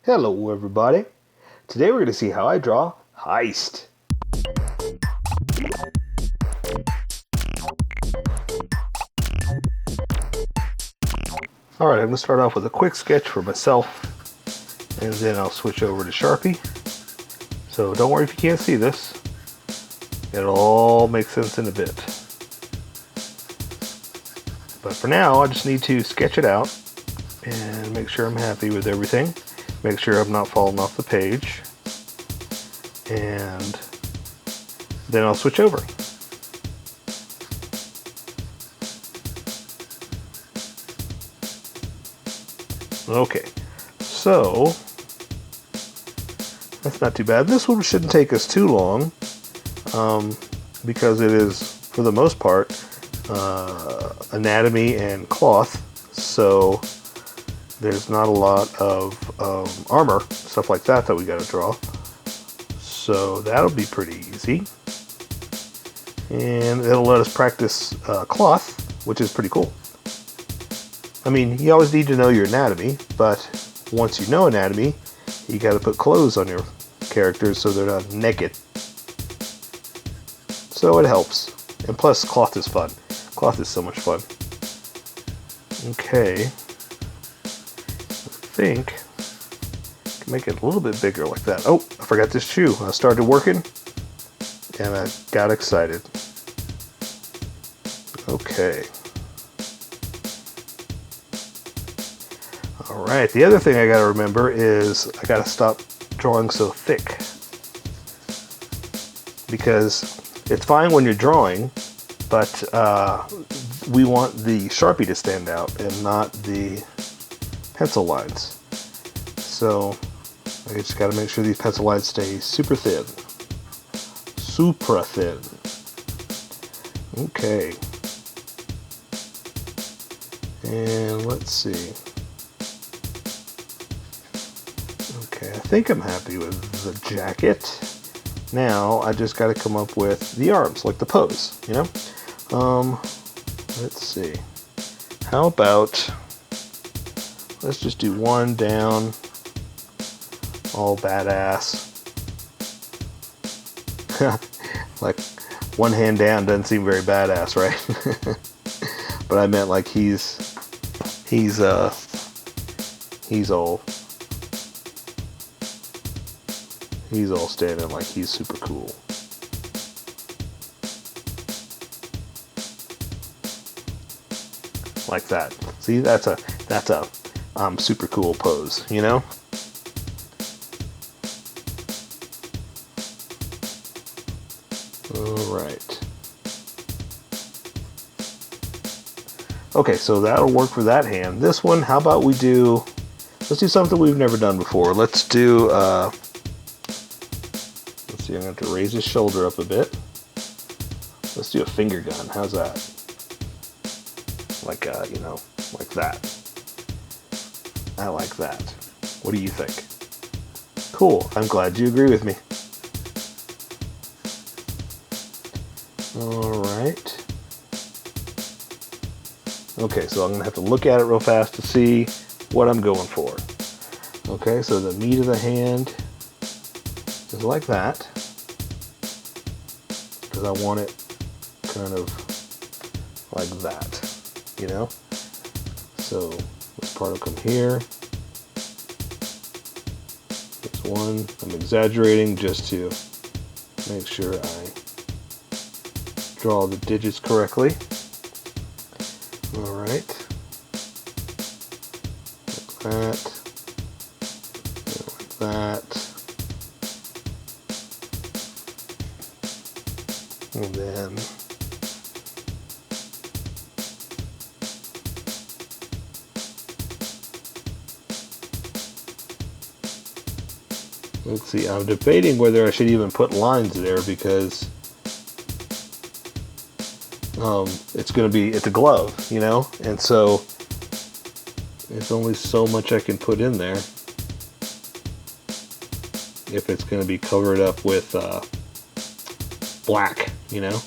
Hello everybody. Today we're going to see how I draw Heist. Alright, I'm going to start off with a quick sketch for myself, and then I'll switch over to Sharpie. So don't worry if you can't see this. It'll all make sense in a bit. But for now, I just need to sketch it out and make sure I'm happy with everything. Make sure I'm not falling off the page. And then I'll switch over. Okay, so that's not too bad. This one shouldn't take us too long because it is, for the most part, anatomy and cloth, so there's not a lot of armor, stuff like that we got to draw. So that'll be pretty easy. And it'll let us practice cloth, which is pretty cool. I mean, you always need to know your anatomy, but once you know anatomy, you got to put clothes on your characters so they're not naked. So it helps. And plus, cloth is fun. Cloth is so much fun. Okay. I think I can make it a little bit bigger like that. Oh, I forgot this shoe. I started working and I got excited. Okay. Alright, the other thing I gotta remember is I gotta stop drawing so thick. Because it's fine when you're drawing, but we want the Sharpie to stand out and not the pencil lines. So I just gotta make sure these pencil lines stay super thin. Super thin. Okay. And let's see. Okay, I think I'm happy with the jacket. Now I just got to come up with the arms, like the pose, you know? Let's see. How about, let's just do one down, all badass. Like one hand down doesn't seem very badass, right? But I meant like he's all standing like he's super cool. Like that. See, that's a super cool pose, you know? Alright. Okay, so that'll work for that hand. This one, how about let's do something we've never done before. Let's do, let's see, I'm going to have to raise his shoulder up a bit. Let's do a finger gun. How's that? Like, you know, like that. I like that. What do you think? Cool. I'm glad you agree with me. Alright. Okay, so I'm going to have to look at it real fast to see what I'm going for. Okay, so the meat of the hand is like that. Because I want it kind of like that, you know? So this part will come here. This one, I'm exaggerating just to make sure I draw the digits correctly. Alright. Like that. Like that. And then let's see, I'm debating whether I should even put lines there because it's a glove, you know, and so there's only so much I can put in there if it's going to be covered up with black, you know.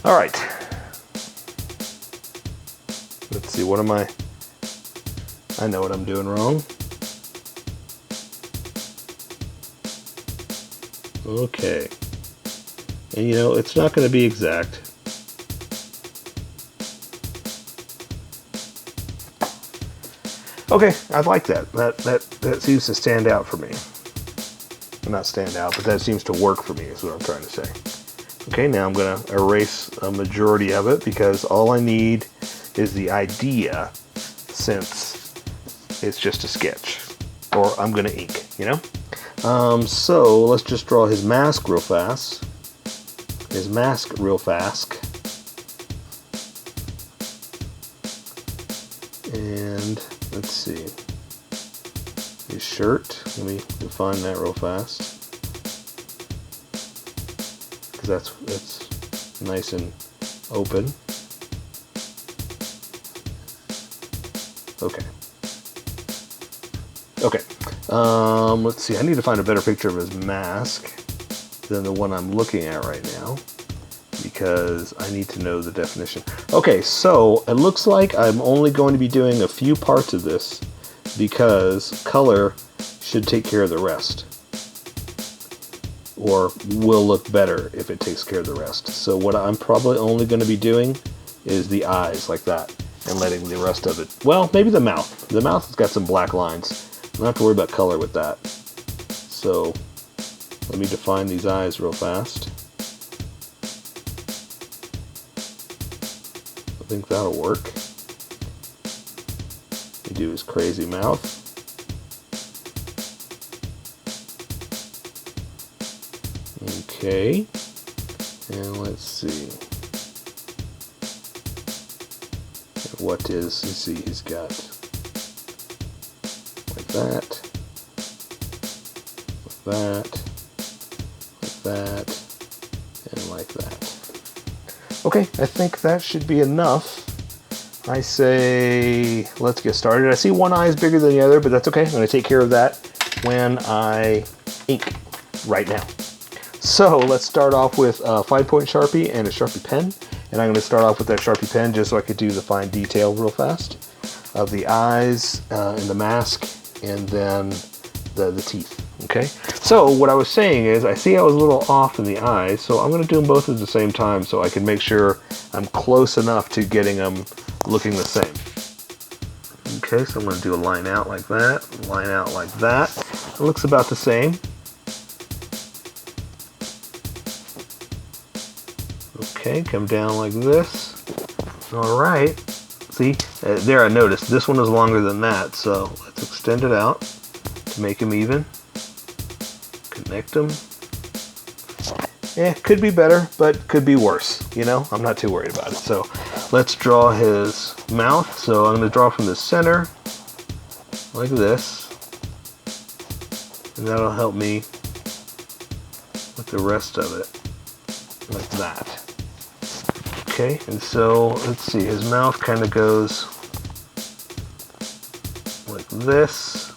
All right. Let's see, what am I know what I'm doing wrong. Okay. And you know, it's not going to be exact. Okay, I like that. That seems to stand out for me. Well, not stand out, but that seems to work for me is what I'm trying to say. Okay, now I'm going to erase a majority of it because all I need is the idea, since it's just a sketch. Or I'm going to ink, you know? So let's just draw his mask real fast. And let's see. His shirt. Let me define that real fast. Because that's nice and open. Okay. Okay. Let's see. I need to find a better picture of his mask than the one I'm looking at right now, because I need to know the definition. Okay, so it looks like I'm only going to be doing a few parts of this because color should take care of the rest, or will look better if it takes care of the rest. So what I'm probably only going to be doing is the eyes like that and letting the rest of it, well, maybe the mouth. The mouth has got some black lines. I don't have to worry about color with that. So let me define these eyes real fast. I think that'll work. We do his crazy mouth. Okay. And let's see. What is, let's see, he's got like that, like that, like that, and like that. Okay, I think that should be enough. I say, let's get started. I see one eye is bigger than the other, but that's okay. I'm going to take care of that when I ink right now. So let's start off with a 5-point Sharpie and a Sharpie pen. And I'm going to start off with that Sharpie pen just so I could do the fine detail real fast of the eyes and the mask and then the teeth. Okay, so what I was saying is I see I was a little off in the eyes, so I'm going to do them both at the same time so I can make sure I'm close enough to getting them looking the same. Okay, so I'm going to do a line out like that, line out like that. It looks about the same. Okay, come down like this. All right. See, there I noticed this one is longer than that, so let's extend it out to make them even. Connect them. Could be better, but could be worse. You know, I'm not too worried about it. So let's draw his mouth. So I'm going to draw from the center like this, and that'll help me with the rest of it like that. Okay, and so let's see, his mouth kind of goes like this,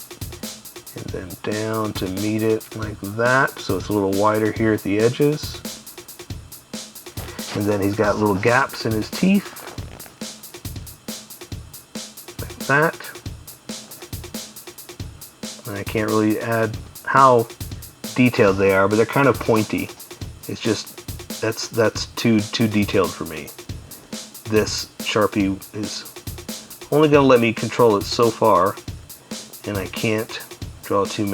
and then down to meet it like that, so it's a little wider here at the edges. And then he's got little gaps in his teeth, like that. And I can't really add how detailed they are, but they're kind of pointy. It's just that's too detailed for me. This Sharpie is only going to let me control it so far, and I can't draw too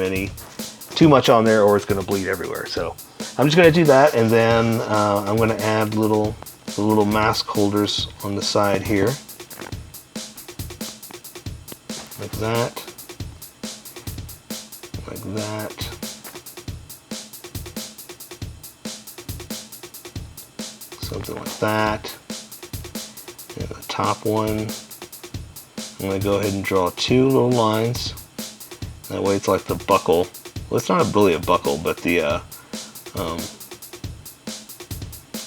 much on there or it's going to bleed everywhere. So I'm just going to do that, and then I'm going to add the little mask holders on the side here, like that, like that. Something like that. And the top one, I'm going to go ahead and draw 2 little lines. That way it's like the buckle. Well, it's not really a buckle, but the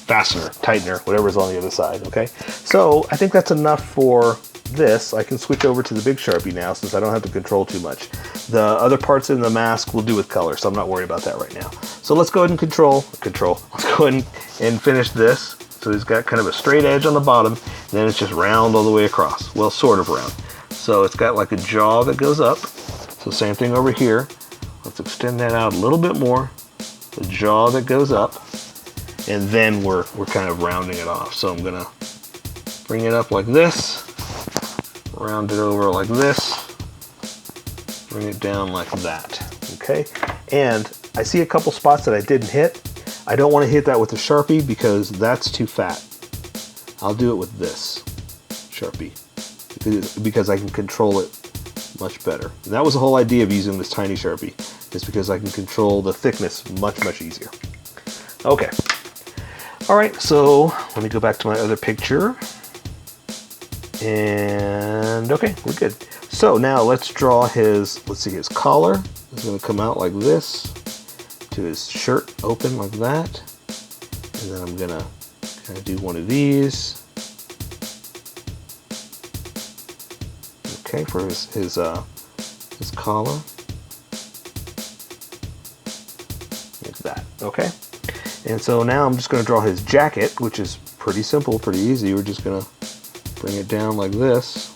fastener, tightener, whatever's on the other side, okay? So I think that's enough for this. I can switch over to the big Sharpie now since I don't have to control too much. The other parts in the mask will do with color, so I'm not worried about that right now. So let's go ahead and control. Let's go ahead and finish this. So he's got kind of a straight edge on the bottom, and then it's just round all the way across. Well, sort of round. So it's got like a jaw that goes up. So same thing over here. Let's extend that out a little bit more. The jaw that goes up, and then we're kind of rounding it off. So I'm gonna bring it up like this, round it over like this, bring it down like that. Okay, and I see a couple spots that I didn't hit. I don't want to hit that with a Sharpie because that's too fat. I'll do it with this Sharpie because I can control it much better. And that was the whole idea of using this tiny Sharpie, is because I can control the thickness much easier. Okay. All right, so let me go back to my other picture. And okay, we're good. So now let's draw his, let's see, his collar is going to come out like this, to his shirt open like that. And then I'm going to kind of do one of these. Okay, for his collar. Like that, okay? And so now I'm just going to draw his jacket, which is pretty simple, pretty easy. We're just going to bring it down like this.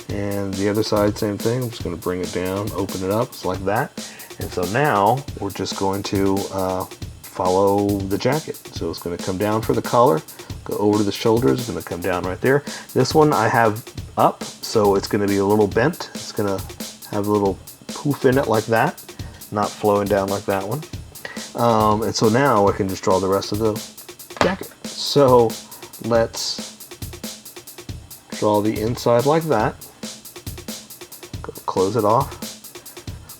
And the other side, same thing. I'm just going to bring it down, open it up, it's like that. And so now we're just going to follow the jacket. So it's going to come down for the collar, go over to the shoulders, it's going to come down right there. This one I have up, so it's going to be a little bent. It's going to have a little poof in it like that, not flowing down like that one. And so now I can just draw the rest of the jacket. So let's draw the inside like that. Close it off.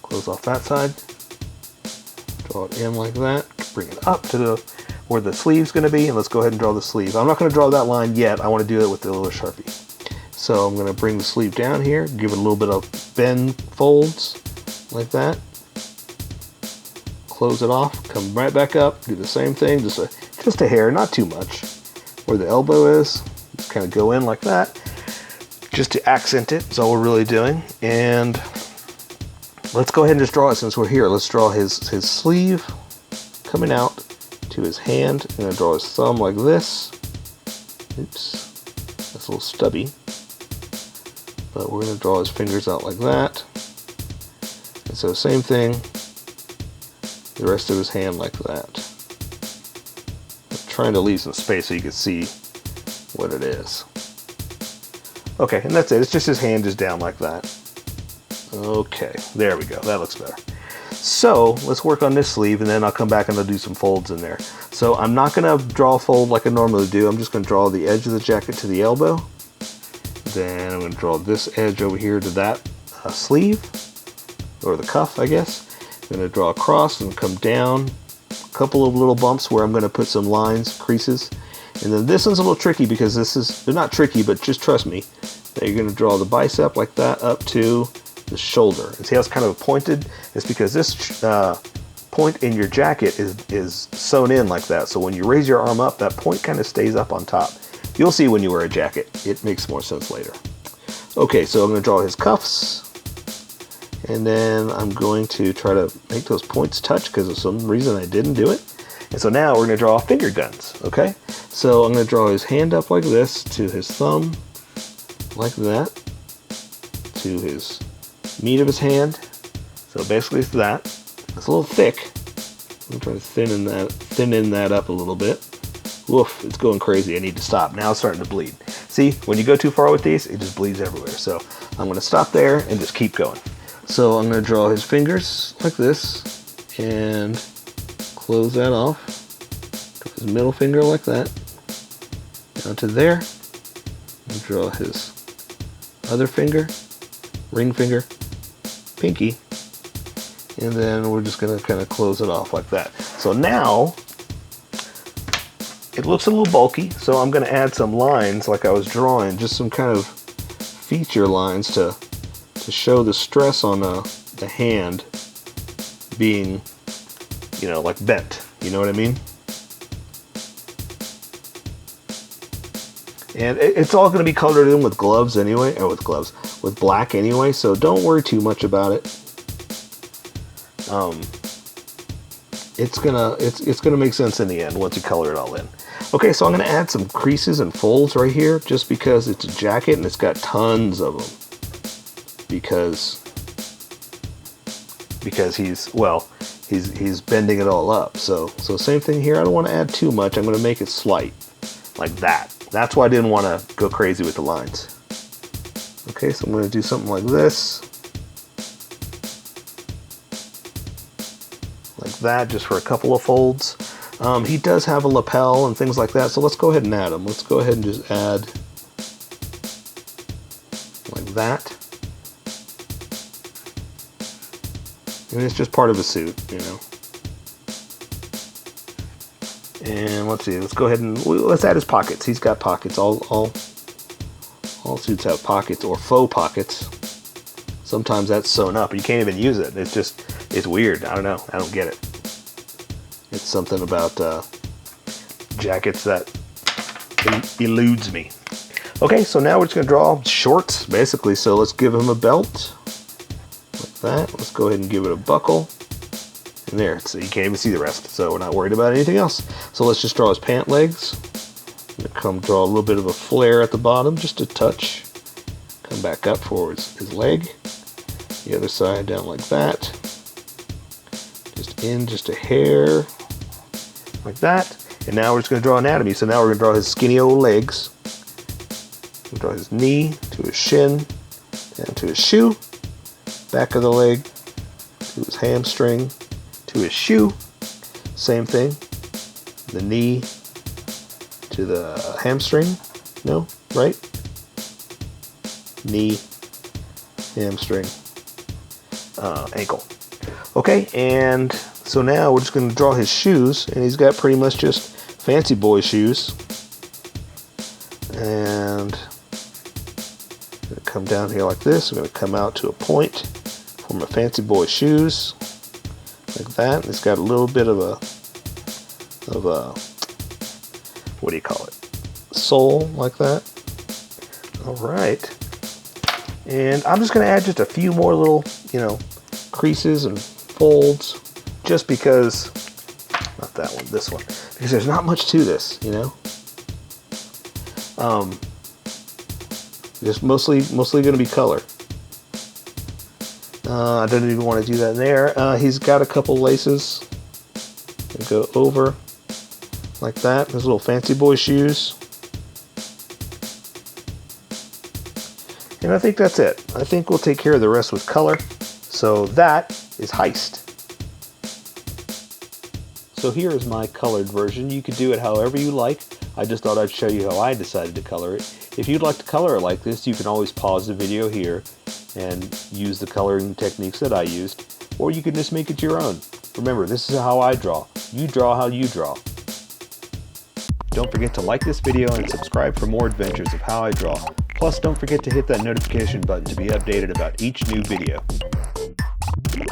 Close off that side. Draw it in like that. Bring it up to where the sleeve's going to be, and let's go ahead and draw the sleeve. I'm not going to draw that line yet. I want to do it with the little Sharpie. So I'm going to bring the sleeve down here, give it a little bit of bend folds like that. Close it off, come right back up, do the same thing, just a hair, not too much. Where the elbow is, just kind of go in like that, just to accent it. That's all we're really doing. And let's go ahead and just draw it since we're here. Let's draw his sleeve coming out to his hand. I'm going to draw his thumb like this. Oops, that's a little stubby. But we're going to draw his fingers out like that. And so same thing, the rest of his hand like that. I'm trying to leave some space so you can see what it is. Okay, and that's it. It's just his hand is down like that. Okay, there we go. That looks better. So let's work on this sleeve, and then I'll come back and I'll do some folds in there. So I'm not going to draw a fold like I normally do. I'm just going to draw the edge of the jacket to the elbow. Then I'm going to draw this edge over here to that sleeve, or the cuff, I guess. I'm going to draw across and come down. A couple of little bumps where I'm going to put some lines, creases. And then this one's a little tricky because they're not tricky, but just trust me. That you're going to draw the bicep like that up to the shoulder. And see how it's kind of pointed? It's because this point in your jacket is sewn in like that. So when you raise your arm up, that point kind of stays up on top. You'll see when you wear a jacket. It makes more sense later. Okay, so I'm going to draw his cuffs. And then I'm going to try to make those points touch because of some reason I didn't do it. And so now we're going to draw finger guns, okay? So I'm going to draw his hand up like this to his thumb, like that, to his meat of his hand. So basically it's that. It's a little thick. I'm trying to thin in that up a little bit. Woof, it's going crazy. I need to stop. Now it's starting to bleed. See, when you go too far with these, it just bleeds everywhere. So I'm going to stop there and just keep going. So I'm going to draw his fingers like this and close that off. His middle finger like that. Down to there. And draw his other finger, ring finger, pinky. And then we're just going to kind of close it off like that. So now it looks a little bulky, so I'm going to add some lines like I was drawing, just some kind of feature lines to show the stress on the hand being, you know, like bent. You know what I mean? And it's all going to be colored in with gloves anyway, or with black anyway, so don't worry too much about it. It's gonna make sense in the end once you color it all in. Okay, so I'm going to add some creases and folds right here just because it's a jacket and it's got tons of them. Because he's bending it all up. So same thing here. I don't want to add too much. I'm going to make it slight, like that. That's why I didn't want to go crazy with the lines. Okay, so I'm going to do something like this, like that, just for a couple of folds. He does have a lapel and things like that, so let's go ahead and add them. Let's go ahead and just add like that. And it's just part of the suit, you know. And let's see, let's go ahead and let's add his pockets. He's got pockets. All suits have pockets or faux pockets. Sometimes that's sewn up. You can't even use it. It's weird. I don't know. I don't get it. It's something about jackets that eludes me. Okay, so now we're just going to draw shorts, basically. So let's give him a belt. Like that. Let's go ahead and give it a buckle. And there, so you can't even see the rest. So we're not worried about anything else. So let's just draw his pant legs. I'm going to come draw a little bit of a flare at the bottom, just a touch. Come back up for his leg. The other side down like that. Just a hair. Like that. And now we're just going to draw anatomy. So now we're going to draw his skinny old legs. We'll draw his knee to his shin, down to his shoe, back of the leg, to his hamstring, to his shoe. Same thing. The knee to the hamstring. No, right? Knee, hamstring, ankle. Okay, and so now we're just going to draw his shoes, and he's got pretty much just fancy boy shoes. And I'm going to come down here like this. I'm going to come out to a point for my fancy boy shoes, like that. It's got a little bit of a what do you call it? Sole, like that. All right. And I'm just going to add just a few more little, creases and folds, just because, not that one, this one, because there's not much to this, just mostly going to be color. I don't even want to do that in there. He's got a couple laces that go over like that. His little fancy boy shoes. And I think that's it. I think we'll take care of the rest with color. So that is Heist. So here is my colored version. You could do it however you like. I just thought I'd show you how I decided to color it. If you'd like to color it like this, you can always pause the video here and use the coloring techniques that I used, or you can just make it your own. Remember, this is how I draw. You draw how you draw. Don't forget to like this video and subscribe for more adventures of how I draw. Plus, don't forget to hit that notification button to be updated about each new video.